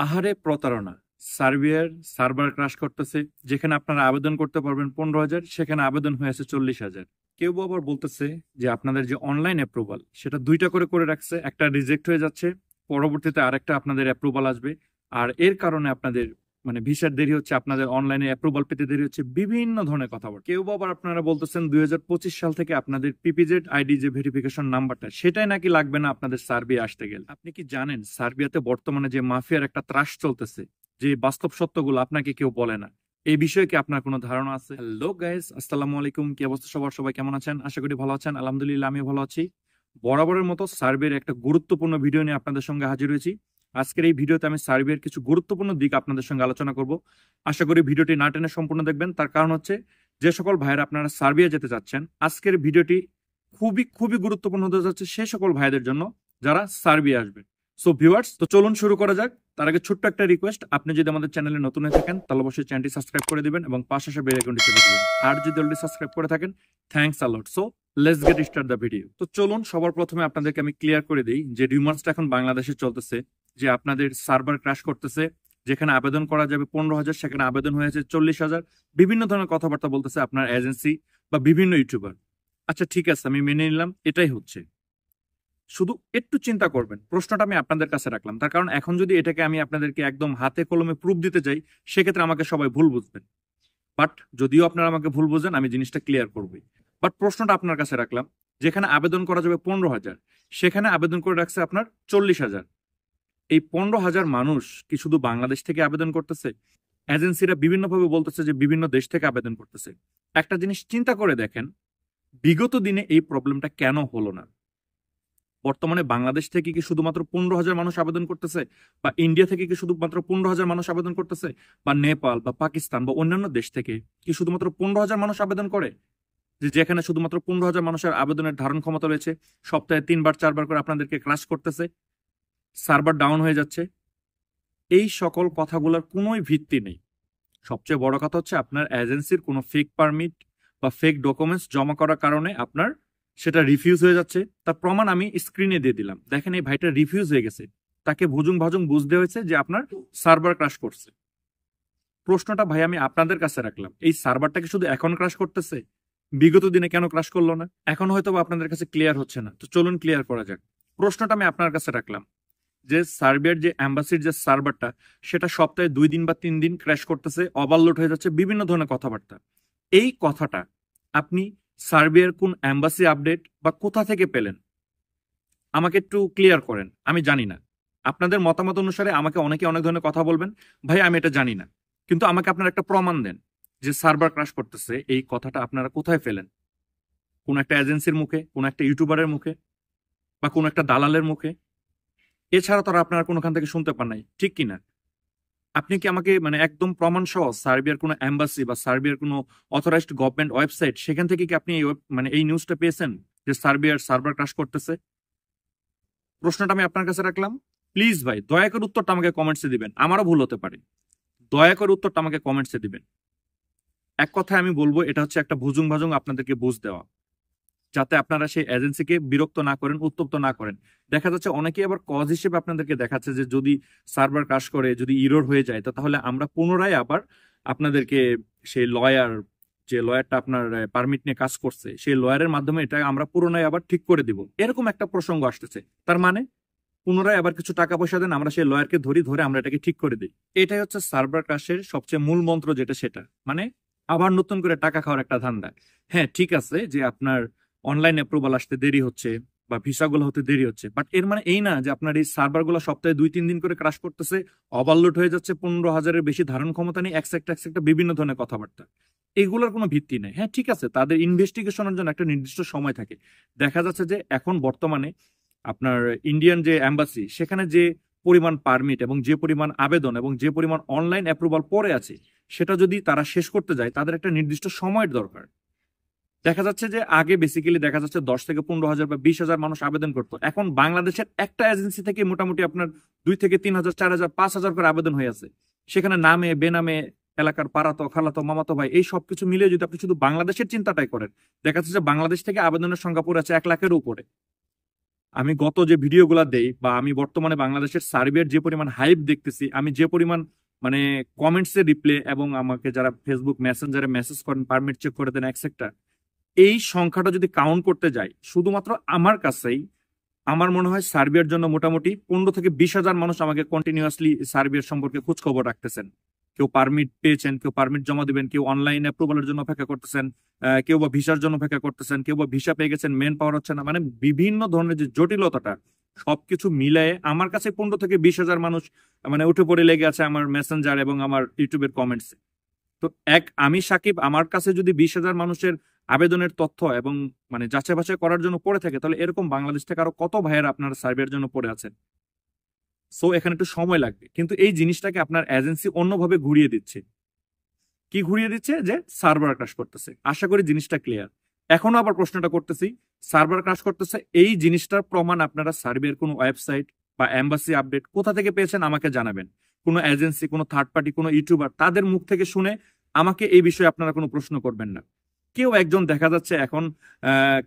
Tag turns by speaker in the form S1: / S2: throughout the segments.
S1: আহারে প্রতারণা! সার্বিয়ার সার্ভার ক্রাশ করতেছে। যেখানে আপনারা আবেদন করতে পারবেন 15,000, সেখানে আবেদন হয়েছে 40,000। কেউ আবার বলতেছে যে আপনাদের যে অনলাইন অ্যাপ্রুভাল সেটা 2টা করে রাখছে, একটা রিজেক্ট হয়ে যাচ্ছে, পরবর্তীতে আরেকটা আপনাদের অ্যাপ্রুভাল আসবে। আর এর কারণে আপনাদের ভিসার দেরি হচ্ছে, আপনাদের অনলাইনে অ্যাপ্রুভাল পেতে দেরি হচ্ছে, বিভিন্ন ধরনের কথাবার্তা। কেউ আবার আপনারা বলতেছেন 2025 সাল থেকে আপনাদের পিপিজেড আইডি যে ভেরিফিকেশন নাম্বারটা সেটাই নাকি লাগবে না আপনাদের সার্বিয়া আসতে গেলে। আপনি কি জানেন সার্বিয়াতে বর্তমানে যে মাফিয়ার একটা ত্রাস চলতেছে, যে বাস্তব সত্যগুলো আপনাকে কেউ বলে না? এই বিষয়ে কি আপনার কোনো ধারণা আছে? হ্যালো গাইস, আসসালামু আলাইকুম। কি অবস্থা সবার? সবাই কেমন আছেন? আশা করি ভালো আছেন। আলহামদুলিল্লাহ আমিও ভালো আছি। বরাবরের মতো সার্বিয়ার একটা গুরুত্বপূর্ণ ভিডিও নিয়ে আপনাদের সঙ্গে হাজির হয়েছি। আজকের এই ভিডিওতে আমি সার্বিয়ার কিছু গুরুত্বপূর্ণ দিক আপনাদের সঙ্গে আলোচনা করব। আশা করি ভিডিওটি না টেনে সম্পূর্ণ দেখবেন। তার কারণ হচ্ছে, যে সকল ভাইয়েরা আপনারা সার্বিয়া যেতে চাচ্ছেন, আজকের ভিডিওটি খুবই খুবই গুরুত্বপূর্ণ হতে যাচ্ছে সে সকল ভাইদের জন্য যারা সার্বিয়া আসবেন। সো ভিউয়ার্স, তো চলুন শুরু করা যাক। তার আগে ছোট্ট একটা রিকোয়েস্ট, আপনি যদি আমাদের চ্যানেলে নতুন হয়ে থাকেন তাহলে অবশ্যই চ্যানেলটি সাবস্ক্রাইব করে দিবেন এবং পাশে আসা বেল আইকনটি চেপে দিবেন। আর যদি অলরেডি সাবস্ক্রাইব করে থাকেন, thanks a lot. So let's get start the video. তো চলুন সবার প্রথমে আপনাদেরকে আমি ক্লিয়ার করে দিই যে রিমার্সটা এখন বাংলাদেশে চলতেছে, যে আপনাদের সার্ভার ক্র্যাশ করতেছে। যেখানে আবেদন করা যাবে 15,000, সেখানে আবেদন হয়েছে 40,000। বিভিন্ন ধরনের কথাবার্তা বলতেছে আপনার এজেন্সি বা বিভিন্ন ইউটিউবার। আচ্ছা ঠিক আছে, আমি মেনে নিলাম, এটাই হচ্ছে। শুধু একটু চিন্তা করবেন, প্রশ্নটা আমি আপনাদের কাছে রাখলাম তার কারণ এখন যদি এটাকে আমি আপনাদেরকে একদম হাতে কলমে প্রুফ দিতে যাই, সেক্ষেত্রে আমাকে সবাই ভুল বুঝবেন। বাট যদিও আপনারা আমাকে ভুল বুঝেন, আমি জিনিসটা ক্লিয়ার করবই। বাট প্রশ্নটা আপনার কাছে রাখলাম, যেখানে আবেদন করা যাবে 15,000, সেখানে আবেদন করে রাখছে আপনার 40,000। এই 15,000 মানুষ কি শুধু বাংলাদেশ থেকে আবেদন করতেছে? এজেন্সিরা বিভিন্নভাবে বলতেছে যে বিভিন্ন দেশ থেকে আবেদন করতেছে। একটা জিনিস চিন্তা করে দেখেন, বিগত দিনে এই প্রবলেমটা কেন হলো না? বর্তমানে বাংলাদেশ থেকে কি শুধুমাত্র 15,000 মানুষ আবেদন করতেছে, বা ইন্ডিয়া থেকে কি শুধুমাত্র 15,000 মানুষ আবেদন করতেছে, বা নেপাল বা পাকিস্তান বা অন্যান্য দেশ থেকে কি শুধুমাত্র 15,000 মানুষ আবেদন করে? যেখানে শুধুমাত্র 15,000 মানুষের আবেদনের ধারণ ক্ষমতা রয়েছে, সপ্তাহে 3-4 বার করে আপনাদেরকে ক্লাস করতেছে, সার্ভার ডাউন হয়ে যাচ্ছে। এই সকল কথাগুলোর কোনোই ভিত্তি নেই। সবচেয়ে বড় কথা হচ্ছে, আপনার এজেন্সির কোনো ফেক পারমিট বা ফেক ডকুমেন্টস জমা করার কারণে আপনার সেটা রিফিউজ হয়ে যাচ্ছে। তার প্রমাণ আমি স্ক্রিনে দিয়ে দিলাম। দেখেন, এই ভাইটা রিফিউজ হয়ে গেছে, তাকে ভুজুং ভাজুং বুঝতে হয়েছে যে আপনার সার্ভার ক্রাশ করছে। প্রশ্নটা ভাই আমি আপনাদের কাছে রাখলাম, এই সার্ভারটা কি শুধু এখন ক্রাশ করতেছে? বিগত দিনে কেন ক্রাশ করলো না? এখন হয়তো আপনাদের কাছে ক্লিয়ার হচ্ছে না, তো চলুন ক্লিয়ার করা যাক। প্রশ্নটা আমি আপনার কাছে রাখলাম, যে সার্বিয়ার যে অ্যাম্বাসির যে সার্ভারটা, সেটা সপ্তাহে 2 দিন বা 3 দিন ক্র্যাশ করতেছে, ওভারলোড হয়ে যাচ্ছে, বিভিন্ন ধরনের কথাবার্তা। এই কথাটা আপনি সার্বিয়ার কোন অ্যাম্বাসি আপডেট বা কোথা থেকে পেলেন? আমাকে একটু ক্লিয়ার করেন। আমি জানি না, আপনাদের মতামত অনুসারে আমাকে অনেকে অনেক ধরনের কথা বলবেন। ভাই আমি এটা জানি না, কিন্তু আমাকে আপনারা একটা প্রমাণ দেন যে সার্ভার ক্রাশ করতেছে, এই কথাটা আপনারা কোথায় পেলেন? কোন একটা এজেন্সির মুখে, কোন একটা ইউটিউবারের মুখে, বা কোন একটা দালালের মুখে? এছাড়া তো আর আপনারা কোনোখান থেকে শুনতে পান নাই, ঠিক কিনা? আপনি কি আমাকে একদম প্রমাণ সহ সার্বিয়ার কোনো এম্বাসি বা সার্বিয়ার কোনো অথরাইজড গভর্নমেন্ট ওয়েবসাইট, সেখান থেকে কি আপনি এই এই নিউজটা পেয়েছেন যে সার্বিয়ার সার্ভার ক্রাশ করতেছে? প্রশ্নটা আমি আপনার কাছে রাখলাম। প্লিজ ভাই, দয়া করে উত্তরটা আমাকে কমেন্টসে দিবেন। আমারও ভুল হতে পারে, দয়া করে উত্তরটা আমাকে কমেন্টসে দিবেন। এক কথায় আমি বলবো, এটা হচ্ছে একটা ভুজুং ভাজুং আপনাদেরকে বুঝ দেওয়া, যাতে আপনারা সেই এজেন্সিকে বিরক্ত না করেন, উত্তপ্ত না করেন। দেখা যাচ্ছে অনেকেই আবার কজ হিসেবে আপনাদেরকে দেখাচ্ছে যে যদি সার্ভার ক্রাশ করে, যদি ইরর হয়ে যায়, তাহলে আমরা পুনরায় আবার আপনাদেরকে সেই লয়ার, যে লয়ারটা আপনার পারমিট নিয়ে কাজ করছে, সেই লয়ারের মাধ্যমে এটা আমরা পুনরায় আবার ঠিক করে দিব, এরকম একটা প্রসঙ্গ আসতেছে। তার মানে পুনরায় আবার কিছু টাকা পয়সা দেন, আমরা সেই লয়ারকে ধরে আমরা এটাকে ঠিক করে দিই। এটাই হচ্ছে সার্ভার ক্রাশের সবচেয়ে মূল মন্ত্র, যেটা সেটা আবার নতুন করে টাকা খাওয়ার একটা ধান্দা। হ্যাঁ ঠিক আছে যে আপনার অনলাইন অ্যাপ্রুভাল আসতে দেরি হচ্ছে বা ভিসাগুলো হতে দেরি হচ্ছে, বাট এর মানে এই না যে আপনার এই সার্ভারগুলো সপ্তাহে 2-3 দিন করে ক্রাশ করতেছে, ওভারলোড হয়ে যাচ্ছে, 15,000-এর বেশি ধারণ ক্ষমতা নেই, একটা বিভিন্ন ধরনের কথাবার্তা। এগুলোর কোনো ভিত্তি নেই। হ্যাঁ ঠিক আছে, তাদের ইনভেস্টিগেশনের জন্য একটা নির্দিষ্ট সময় থাকে। দেখা যাচ্ছে যে এখন বর্তমানে আপনার ইন্ডিয়ান যে অ্যাম্বাসি, সেখানে যে পরিমাণ পারমিট এবং যে পরিমাণ আবেদন এবং যে পরিমাণ অনলাইন অ্যাপ্রুভাল পরে আছে, সেটা যদি তারা শেষ করতে যায়, তাদের একটা নির্দিষ্ট সময়ের দরকার। দেখা যাচ্ছে যে আগে বেসিক্যালি দেখা যাচ্ছে 10 থেকে 15,000 বা 20,000 মানুষ আবেদন করতো, এখন বাংলাদেশের একটা এজেন্সি থেকে মোটামুটি আপনার 2 থেকে 3,000, 4,000, 5,000 করে আবেদন হয়ে আছে। সেখানে নামে বেনামে, এলাকার পাড়াতো খালাতো মামাতো ভাই, এই সবকিছু মিলিয়ে যদি আপনি শুধু বাংলাদেশের চিন্তাটাই করেন, দেখা যাচ্ছে যে বাংলাদেশ থেকে আবেদনের সংখ্যা পড়ে আছে 1 লাখের উপরে। আমি গত যে ভিডিওগুলা দেই বা আমি বর্তমানে বাংলাদেশের সার্বিয়ার যে পরিমাণ হাইপ দেখতেছি, আমি যে পরিমাণ মানে কমেন্টসে রিপ্লে এবং আমাকে যারা ফেসবুক মেসেঞ্জারে মেসেজ করেন, পারমিট চেক করে দেন এটসেট্রা, এই সংখ্যাটা যদি কাউন্ট করতে যাই শুধুমাত্র আমার কাছেই, আমার মনে হয় সার্বিয়ার জন্য মোটামুটি 15 থেকে 20 হাজার মানুষ আমাকে কন্টিনিউয়াসলি সার্বিয়ার সম্পর্কে খোঁজ খবর রাখতেছেন। কেউ পারমিট পেয়েছেন, কেউ পারমিট জমা দিবেন, কেউ অনলাইন অ্যাপ্রুভালের জন্য অপেক্ষা করতেছেন, কেউ বা ভিসার জন্য অপেক্ষা করতেছেন, কেউ বা ভিসা পেয়ে গেছেন, মেন পাওয়ার হচ্ছে না, মানে বিভিন্ন ধরনের যে জটিলতাটা সবকিছু মিলায়ে আমার কাছে 15 থেকে 20 হাজার মানুষ মানে উঠে পড়ে লেগে আছে আমার মেসেঞ্জার এবং আমার ইউটিউবের কমেন্টস। তো আমি সাকিব, আমার কাছে যদি 20 হাজার মানুষের আবেদনের তথ্য এবং মানে যাচাই বাছাই করার জন্য পড়ে থাকে, তাহলে এরকম বাংলাদেশ থেকে আরো কত ভাইয়েরা আপনারা সার্ভের জন্য পড়ে আছেন। সো এখানে একটু সময় লাগবে, কিন্তু এই জিনিসটাকে আপনার এজেন্সি অন্যভাবে ঘুরিয়ে দিচ্ছে। কি ঘুরিয়ে দিচ্ছে? যে সার্ভার ক্রাশ করতেছে। আশা করি জিনিসটা ক্লিয়ার। এখনো আবার প্রশ্নটা করতেছি, সার্ভার ক্রাশ করতেছে, এই জিনিসটার প্রমাণ আপনারা সার্ভের কোনো ওয়েবসাইট বা এম্বাসি আপডেট কোথা থেকে পেয়েছেন আমাকে জানাবেন। কোনো এজেন্সি, কোনো থার্ড পার্টি, কোনো ইউটিউবার তাদের মুখ থেকে শুনে আমাকে এই বিষয়ে আপনারা কোনো প্রশ্ন করবেন না। কেউ একজন দেখা যাচ্ছে এখন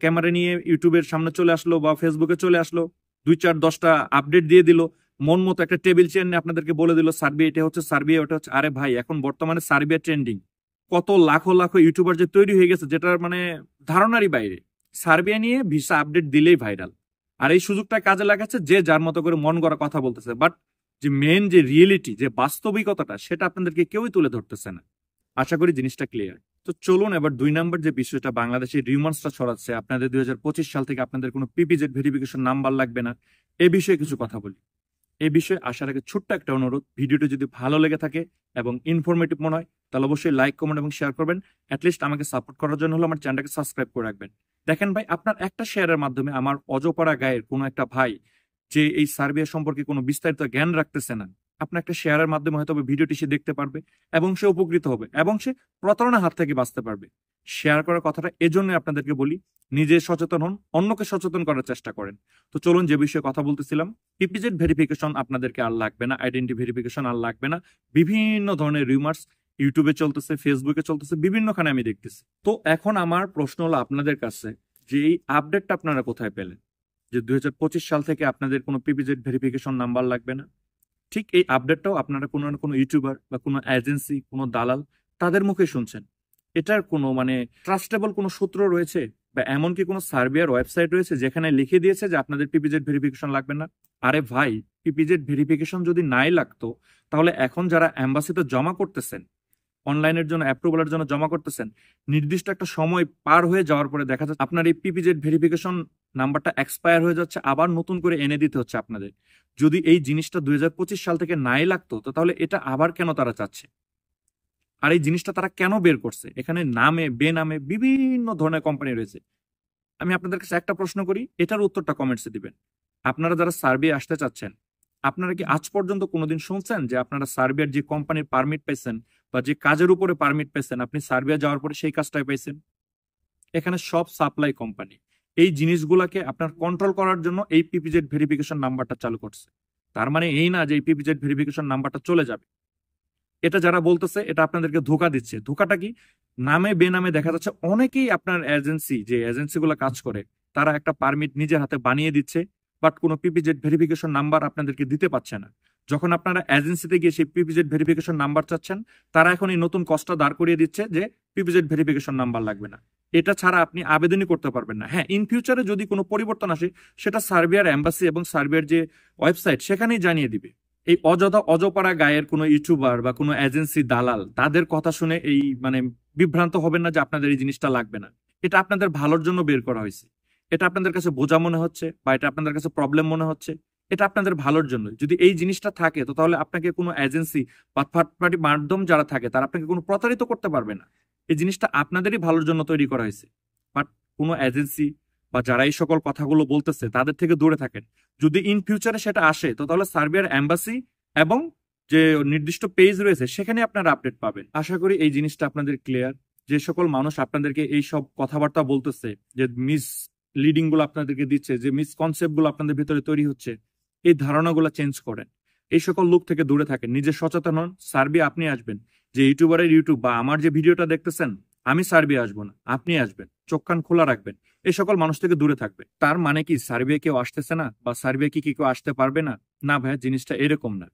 S1: ক্যামেরা নিয়ে ইউটিউবের সামনে চলে আসলো বা ফেসবুকে চলে আসলো, 2, 4, 10টা আপডেট দিয়ে দিল, মন মতো একটা টেবিল চেয়ার নিয়ে আপনাদেরকে বলে দিল সার্বিয়া এটা হচ্ছে, সার্বিয়া ওটা হচ্ছে। আরে ভাই, এখন বর্তমানে সার্বিয়া ট্রেন্ডিং, কত লাখো লাখো ইউটিউবার যে তৈরি হয়ে গেছে যেটার মানে ধারণারই বাইরে। সার্বিয়া নিয়ে ভিসা আপডেট দিলেই ভাইরাল। আর এই সুযোগটা কাজে লাগাচ্ছে যে যার মতো করে মন গড়া কথা বলতেছে, বাট যে মেন যে রিয়েলিটি, যে বাস্তবিকতাটা, সেটা আপনাদেরকে কেউই তুলে ধরতেছে না। আশা করি জিনিসটা ক্লিয়ার। তো চলুন এবার 2 নম্বর যে বিষয়টা বাংলাদেশের রিউমার্সটা ছড়াচ্ছে, আপনাদের 2025 সাল থেকে আপনাদের কোনো পিপিজেড ভেরিফিকেশন নাম্বার লাগবে না, এই বিষয়ে কিছু কথা বলি। এই বিষয়ে আসার আগে ছোট্ট একটা অনুরোধ, ভিডিওটি যদি ভালো লেগে থাকে এবং ইনফরমেটিভ মনে হয় তাহলে অবশ্যই লাইক, কমেন্ট এবং শেয়ার করবেন। অ্যাটলিস্ট আমাকে সাপোর্ট করার জন্য হলো আমার চ্যানেলটাকে সাবস্ক্রাইব করে রাখবেন। দেখেন ভাই, আপনার একটা শেয়ারের মাধ্যমে আমার অজপাড়া গায়ের কোনো একটা ভাই যে এই সার্বিয়া সম্পর্কে কোনো বিস্তারিত জ্ঞান রাখতেছে না, আপনার একটা শেয়ারের মাধ্যমে হয়তো ভিডিওটি সে দেখতে পারবে এবং সে উপকৃত হবে এবং সে প্রতারণার হাত থেকে বাঁচতে পারবে। শেয়ার করার কথাটা এজন্যই আপনাদেরকে বলি, নিজে সচেতন হন, অন্যকে সচেতন করার চেষ্টা করেন। তো চলুন, যে বিষয়ে কথা বলতেছিলাম, পিপিজেড ভেরিফিকেশন আপনাদেরকে আর লাগবে না, আইডেন্টি ভেরিফিকেশন আর লাগবে না। বিভিন্ন ধরনের রিউমার্স ইউটিউবে চলতেছে, ফেসবুকে চলতেছে, বিভিন্নখানে আমি দেখতেছি। তো এখন আমার প্রশ্ন হলো আপনাদের কাছে, যে এই আপডেটটা আপনারা কোথায় পেলেন যে 2025 সাল থেকে আপনাদের কোনো পিপিজেড ভেরিফিকেশন নাম্বার লাগবে না? ঠিক এই আপডেটটাও আপনারা কোনো না কোনো ইউটিউবার বা কোনো এজেন্সি, কোনো দালাল তাদের মুখে শুনছেন। এটার কোনো মানে ট্রাস্টেবল কোনো সূত্র রয়েছে বা এমনকি কোনো সার্বিয়ার ওয়েবসাইট রয়েছে যেখানে লিখে দিয়েছে যে আপনাদের পিপিজেড ভেরিফিকেশন লাগবে না? আরে ভাই, পিপিজেড ভেরিফিকেশন যদি নাই লাগতো, তাহলে এখন যারা এম্বাসিতে জমা করতেছেন, অনলাইনের জন্য অ্যাপ্রুভালের জন্য জমা করতেছেন, নির্দিষ্ট একটা সময় পার হয়ে যাওয়ার পরে দেখা যাচ্ছে আপনার এই পিপিজেড ভেরিফিকেশন নাম্বারটা এক্সপায়ার হয়ে যাচ্ছে, আবার নতুন করে এনে দিতে হচ্ছে আপনাদের। যদি এই জিনিসটা 2025 সাল থেকে নাই লাগতো, তো তাহলে এটা আবার কেন তারা চাচ্ছে? আর এই জিনিসটা তারা কেন বের করছে? এখানে নামে বেনামে বিভিন্ন ধরনের কোম্পানি রয়েছে। আমি আপনাদের কাছে একটা প্রশ্ন করি, এটার উত্তরটা কমেন্টসে দিবেন। আপনারা যারা সার্বিয়া আসতে চাচ্ছেন, আপনারা কি আজ পর্যন্ত কোনোদিন শুনছেন যে আপনারা সার্বিয়ার যে কোম্পানির পারমিট পাইছেন বা যে কাজের উপরে পারমিট পাইছেন, আপনি সার্বিয়া যাওয়ার পরে সেই কাজটাই পাইছেন? এখানে সব সাপ্লাই কোম্পানি এই জিনিসগুলাকে আপনার কন্ট্রোল করার জন্য এই পিপিজেড ভেরিফিকেশন নাম্বারটা চালু করছে। তার মানে এই না যে এই পিপিজেড ভেরিফিকেশন নাম্বারটা চলে যাবে। এটা যারা বলতেছে এটা আপনাদেরকে ধোকা দিচ্ছে। ধোকাটা কি? নামে বেনামে দেখা যাচ্ছে অনেকেই আপনার এজেন্সি, যে এজেন্সিগুলো কাজ করে, তারা একটা পারমিট নিজের হাতে বানিয়ে দিচ্ছে, বাট কোনো পিপিজেড ভেরিফিকেশন নাম্বার আপনাদেরকে দিতে পারছে না। যখন আপনারা এজেন্সিতে গিয়ে সেই পিপিজেড ভেরিফিকেশন নাম্বার চাচ্ছেন, তারা এখন এই নতুন কষ্টটা দাঁড় করিয়ে দিচ্ছে যে পিপিজেড ভেরিফিকেশন নাম্বার লাগবে না। এটা ছাড়া আপনি আবেদনই করতে পারবেন না। হ্যাঁ, ইন ফিউচারে যদি কোনো পরিবর্তন আসে, সেটা সার্বিয়ার এম্বাসি এবং সার্বিয়ার যে ওয়েবসাইট সেখানেই জানিয়ে দিবে। এই অজপাড়া গায়ের কোনো ইউটিউবার বা কোনো এজেন্সি দালাল তাদের কথা শুনে এই মানে বিভ্রান্ত হবেন না যে আপনাদের এই জিনিসটা লাগবে না। এটা আপনাদের ভালোর জন্য বের করা হয়েছে। এটা আপনাদের কাছে বোঝা মনে হচ্ছে বা এটা আপনাদের কাছে প্রবলেম মনে হচ্ছে, এটা আপনাদের ভালোর জন্য। যদি এই জিনিসটা থাকে, তো তাহলে আপনাকে কোনো এজেন্সি বা থার্ড পার্টি মাধ্যম যারা থাকে তারা আপনাকে কোনো প্রতারিত করতে পারবে না। এই জিনিসটা আপনাদেরই ভালোর জন্য তৈরি করা হয়েছে। বাট কোনো এজেন্সি বা যারা এই সকল কথাগুলো বলতেছে তাদের থেকে দূরে থাকেন। যদি ইন ফিউচারে সেটা আসে, তো তাহলে সার্বিয়ার এম্বাসি এবং যে নির্দিষ্ট পেজ রয়েছে সেখানে আপনারা আপডেট পাবেন। আশা করি এই জিনিসটা আপনাদের ক্লিয়ার। যে সকল মানুষ আপনাদেরকে এই সব কথাবার্তা বলতেছে, যে মিস লিডিং গুলো আপনাদেরকে দিচ্ছে, যে মিসকনসেপ্ট গুলো আপনাদের ভিতরে তৈরি হচ্ছে, এই ধারণাগুলো চেঞ্জ করেন। এই সকল লোক থেকে দূরে থাকেন, নিজে সচেতন হন। সার্বিয়া আপনি আসবেন, যে ইউটিউবারের ইউটিউব বা আমার যে ভিডিওটা দেখতেছেন, আমি সার্বিয়া আসবো না, আপনি আসবেন, চোখ কান খোলা রাখবেন, এই সকল মানুষ থেকে দূরে থাকবে। তার মানে কি সার্বিয়া কেউ আসতেছে না, বা সার্বিয়া কি কেউ আসতে পারবে না? না ভাইয়া, জিনিসটা এরকম না।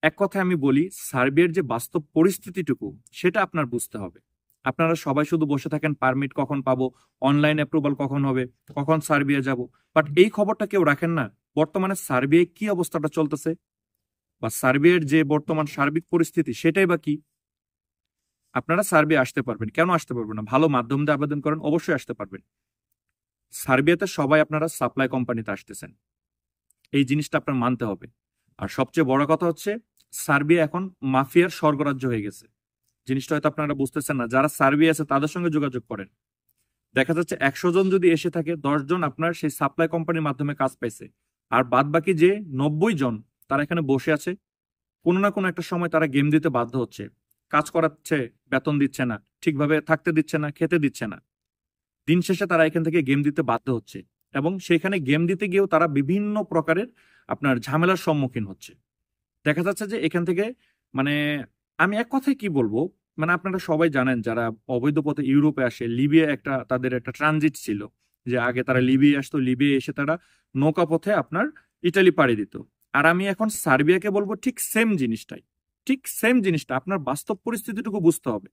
S1: এক কথায় আমি বলি, সার্বিয়ার যে বাস্তব পরিস্থিতিটুকু সেটা আপনার বুঝতে হবে। আপনারা সবাই শুধু বসে থাকেন পারমিট কখন পাবো, অনলাইন অ্যাপ্রুভাল কখন হবে, কখন সার্বিয়া যাব, বাট এই খবরটা কেউ রাখেন না বর্তমানে সার্বিয়ায় কি অবস্থাটা চলতেছে, বা সার্বিয়ার যে বর্তমান সার্বিক পরিস্থিতি সেটাই বা কি। আপনারা সার্বিয়া আসতে পারবেন, কেন আসতে পারবেন না? ভালো মাধ্যম দিয়ে আবেদন করেন, অবশ্যই আসতে পারবেন। সার্বিয়াতে সবাই আপনারা সাপ্লাই কোম্পানিতে আসতেছেন, এই জিনিসটা আপনার মানতে হবে। আর সবচেয়ে বড় কথা হচ্ছে, সার্বিয়া এখন মাফিয়ার স্বর্গরাজ্য হয়ে গেছে। জিনিসটা হয়তো আপনারা বুঝতেছেন না। যারা সার্বিয়া আছে তাদের সঙ্গে যোগাযোগ করেন, দেখা যাচ্ছে 100 জন যদি এসে থাকে, 10 জন আপনার সেই সাপ্লাই কোম্পানির মাধ্যমে কাজ পাইছে, আর বাদ বাকি যে 90 জন তারা এখানে বসে আছে, কোনো না কোনো একটা সময় তারা গেম দিতে বাধ্য হচ্ছে। কাজ করাচ্ছে, বেতন দিচ্ছে না, ঠিকভাবে থাকতে দিচ্ছে না, খেতে দিচ্ছে না, দিন শেষে তারা এখান থেকে গেম দিতে বাধ্য হচ্ছে। এবং সেখানে গেম দিতে গিয়েও তারা বিভিন্ন প্রকারের আপনার ঝামেলার সম্মুখীন হচ্ছে। দেখা যাচ্ছে যে এখান থেকে মানে আমি এক কথায় কি বলবো, মানে আপনারা সবাই জানেন যারা অবৈধ পথে ইউরোপে আসে, লিবিয়া একটা তাদের একটা ট্রানজিট ছিল, যে আগে তারা লিবিয়া আসতো, লিবিয়া এসে তারা নৌকা পথে আপনার ইটালি পাড়ি দিত। আর আমি এখন সার্বিয়াকে বলবো ঠিক সেম জিনিসটাই, ঠিক সেম জিনিসটা। আপনার বাস্তব পরিস্থিতিটুকু বুঝতে হবে।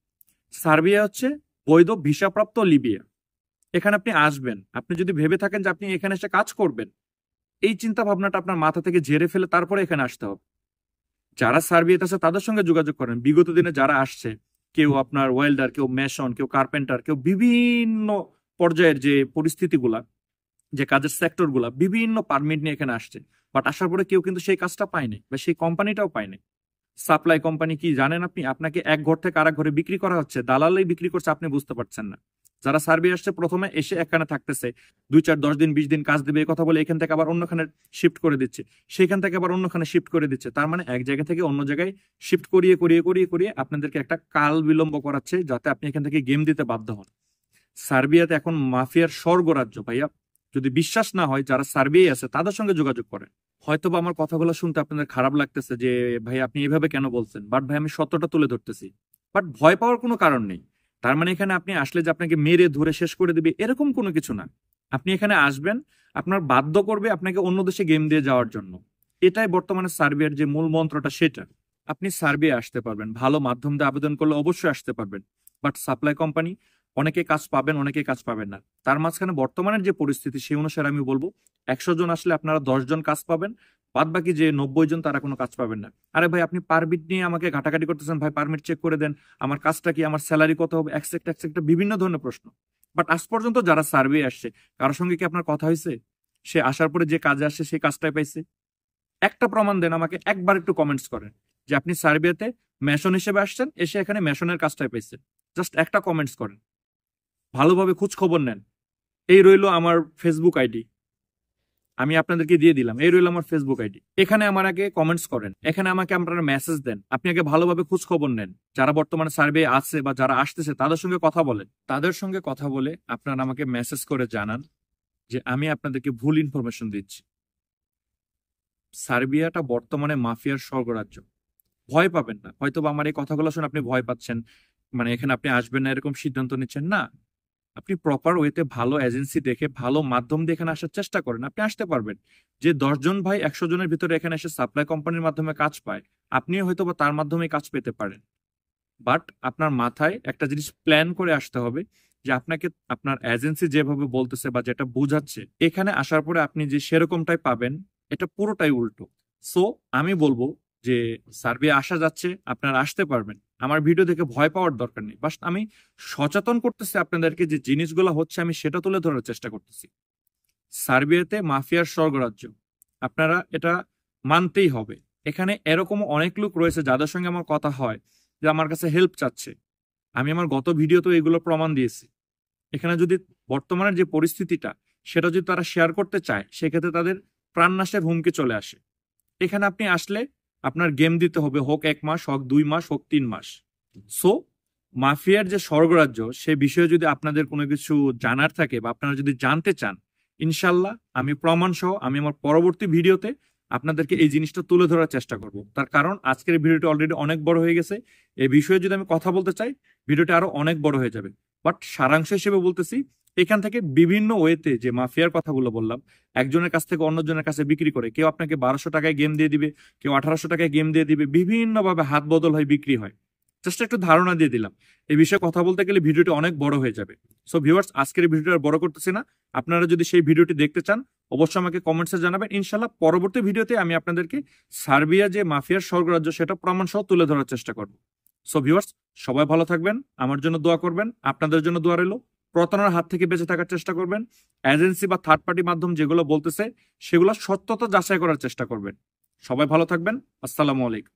S1: সার্বিয়া হচ্ছে বৈধ ভিসাপ্রাপ্ত লিবিয়া। এখানে আপনি আসবেন, আপনি যদি ভেবে থাকেন যে আপনি এখানে এসে কাজ করবেন, এই চিন্তা ভাবনাটা আপনার মাথা থেকে ঝেড়ে ফেলে তারপরে এখানে আসতে হবে। যারা সার্বিয়াতে আছে তাদের সঙ্গে যোগাযোগ করেন, বিগত দিনে যারা আসছে, কেউ আপনার ওয়েল্ডার, কেউ মেশন, কেউ কার্পেন্টার, কেউ বিভিন্ন পর্যায়ের যে পরিস্থিতিগুলা, যে কাজের সেক্টর গুলা, বিভিন্ন পারমিট নিয়ে এখানে আসছে, বাট আসার পরে কেউ কিন্তু সেই কাজটা পায়নি, বা সেই কোম্পানিটাও পায়নি। সাপ্লাই কোম্পানি কি জানেন আপনি? আপনাকে এক ঘর থেকে আরেক ঘরে বিক্রি করা হচ্ছে, দালালাই বিক্রি করছে, আপনি বুঝতে পারছেন না। যারা সার্বিয়া আসছে প্রথমে এসে এখানে থাকতেছে, 2 4 10 দিন 20 দিন কাজ দেবে এই কথা বলে এখান থেকে আবার অন্যখানে শিফট করে দিচ্ছে, সেখান থেকে আবার অন্যখানে শিফট করে দিচ্ছে। তার মানে এক জায়গা থেকে অন্য জায়গায় শিফট করিয়ে করিয়ে করিয়ে করিয়ে আপনাদেরকে একটা কাল বিলম্ব করাচ্ছে, যাতে আপনি এখান থেকে গেম দিতে বাধ্য হন। সার্বিয়াতে এখন মাফিয়ার স্বর্গরাজ্য ভাইয়া। যদি বিশ্বাস না হয়, যারা সার্বিয়ায় আছে তাদের সঙ্গে যোগাযোগ করেন। হয়তোবা আমার কথাগুলো শুনতে আপনাদের খারাপ লাগতেছে যে ভাই আপনি এভাবে কেন বলছেন, বাট ভাই আমি সত্যটা তুলে ধরতেছি। বাট ভয় পাওয়ার কোনো কারণ নেই। তার মানে এখানে আপনি আসলে যে আপনাকে মেরে ধরে শেষ করে দিবে এরকম কোনো কিছু না। আপনি এখানে আসবেন, আপনার বাধ্য করবে আপনাকে অন্য দেশে গেম দিয়ে যাওয়ার জন্য। এটাই বর্তমানে সার্বিয়ার যে মূল মন্ত্রটা সেটা। আপনি সার্বিয়া আসতে পারবেন, ভালো মাধ্যম দিয়ে আবেদন করলে অবশ্যই আসতে পারবেন। বাট সাপ্লাই কোম্পানি, অনেকে কাজ পাবেন, অনেকে কাজ পাবেন না। তার মাঝখানে বর্তমানের যে পরিস্থিতি সেই অনুসারে আমি বলবো, 100 জন আসলে আপনারা 10 জন কাজ পাবেন, বাদ বাকি যে 90 জন তারা কোনো কাজ পাবেন না। আরে ভাই আপনি পারমিট নিয়ে আমাকে ঘাটাঘাটি করতেছেন, ভাই পারমিট চেক করে দেন, আমার কাজটা কি, আমার স্যালারি কত হবে, একসেক্ট বিভিন্ন ধরনের প্রশ্ন। বাট আজ পর্যন্ত যারা সার্ভে আসছে, কারোর সঙ্গে কি আপনার কথা হয়েছে? সে আসার পরে যে কাজে আসছে সেই কাজটাই পাইছে? একটা প্রমাণ দেন আমাকে, একবার একটু কমেন্টস করেন যে আপনি সার্বিয়াতে মেশন হিসেবে আসছেন, এসে এখানে মেশনের কাজটাই পাইছেন। জাস্ট একটা কমেন্টস করেন, ভালোভাবে খোঁজ খবর নেন। এই রইলো আমার ফেসবুক আইডি, আমি আপনাদেরকে দিয়ে দিলাম, এই রইল আমার ফেসবুক আইডি। এখানে আমার আগে কমেন্টস করেন, এখানে আমাকে আপনারা মেসেজ দেন, আপনি আগে ভালোভাবে খোঁজ খবর নেন। যারা বর্তমানে সার্ভে আছে বা যারা আসতেছে তাদের সঙ্গে কথা বলেন, তাদের সঙ্গে কথা বলে আপনারা আমাকে মেসেজ করে জানান যে আমি আপনাদেরকে ভুল ইনফরমেশন দিচ্ছি। সার্বিয়াটা বর্তমানে মাফিয়ার স্বর্গরাজ্য। ভয় পাবেন না। হয়তো বা আমার এই কথাগুলো শুনে আপনি ভয় পাচ্ছেন, মানে এখানে আপনি আসবেন না এরকম সিদ্ধান্ত নিচ্ছেন না। আপনি প্রপার ওয়েতে ভালো এজেন্সি দেখে ভালো মাধ্যম দিয়ে এখানে আসার চেষ্টা করেন, আপনি আসতে পারবেন। যে 10 জন ভাই 100 জনের ভিতরে এখানে এসে সাপ্লাই কোম্পানির মাধ্যমে কাজ পায়, আপনিও হয়তো বা তার মাধ্যমে কাজ পেতে পারেন। বাট আপনার মাথায় একটা জিনিস প্ল্যান করে আসতে হবে, যে আপনাকে আপনার এজেন্সি যেভাবে বলতেছে বা যেটা বোঝাচ্ছে, এখানে আসার পরে আপনি যে সেরকমটাই পাবেন, এটা পুরোটাই উল্টো। সো আমি বলবো যে সার্বিয়া আসা যাচ্ছে, আপনারা আসতে পারবেন। আমার ভিডিও দেখে ভয় পাওয়ার দরকার নেই, বাস আমি সচেতন করতেছি আপনাদেরকে, যে জিনিসগুলো হচ্ছে আমি সেটা তুলে ধরার চেষ্টা করতেছি। সার্বিয়াতে মাফিয়ার স্বর্গরাজ্য, আপনারা এটা মানতেই হবে। এখানে এরকম অনেক লোক রয়েছে যাদের সঙ্গে আমার কথা হয়, যে আমার কাছে হেল্প চাচ্ছে। আমি আমার গত ভিডিওতে এগুলো প্রমাণ দিয়েছি। এখানে যদি বর্তমানের যে পরিস্থিতিটা সেটা যদি তারা শেয়ার করতে চায়, সেক্ষেত্রে তাদের প্রাণনাশের হুমকি চলে আসে। এখানে আপনি আসলে আপনার গেম দিতে হবে, হোক 1 মাস, হোক 2 মাস, হোক 3 মাস। সো মাফিয়ার যে স্বর্গরাজ্য সে বিষয়ে যদি আপনাদের কোনো কিছু জানার থাকে বা আপনারা যদি জানতে চান, ইনশাল্লাহ আমি প্রমাণ সহ আমি আমার পরবর্তী ভিডিওতে আপনাদেরকে এই জিনিসটা তুলে ধরার চেষ্টা করব। তার কারণ আজকের ভিডিওটি অলরেডি অনেক বড় হয়ে গেছে। এই বিষয়ে যদি আমি কথা বলতে চাই, ভিডিওটা আরো অনেক বড় হয়ে যাবে। বাট সারাংশ হিসেবে বলতেছি, এখান থেকে বিভিন্ন ওয়েতে যে মাফিয়ার কথাগুলো বললাম, একজনের কাছ থেকে অন্যজনের কাছে বিক্রি করে, কেউ আপনাকে 1200 টাকায় গেম দিয়ে দিবে, কেউ 1800 টাকায় গেম দিয়ে দিবে, বিভিন্নভাবে হাত বদল হয়, বিক্রি হয়। জাস্ট একটু ধারণা দিয়ে দিলাম। এই বিষয়ে কথা বলতে গেলে ভিডিওটি অনেক বড় হয়ে যাবে। সো ভিউয়ার্স, আজকের এই ভিডিওটা আর বড় করতেছি না। আপনারা যদি সেই ভিডিওটি দেখতে চান অবশ্যই আমাকে কমেন্টসে জানাবেন। ইনশাল্লাহ পরবর্তী ভিডিওতে আমি আপনাদেরকে সার্বিয়া যে মাফিয়ার স্বর্গরাজ্য সেটা প্রমাণ সহ তুলে ধরার চেষ্টা করব। সো ভিউয়ার্স, সবাই ভালো থাকবেন, আমার জন্য দোয়া করবেন, আপনাদের জন্য দোয়া রইল। প্রতারণার হাত থেকে বেঁচে থাকার চেষ্টা করবেন। এজেন্সি বা থার্ড পার্টি মাধ্যম যেগুলো বলতেছে সেগুলো সত্যতা যাচাই করার চেষ্টা করবেন। সবাই ভালো থাকবেন। আসসালামু আলাইকুম।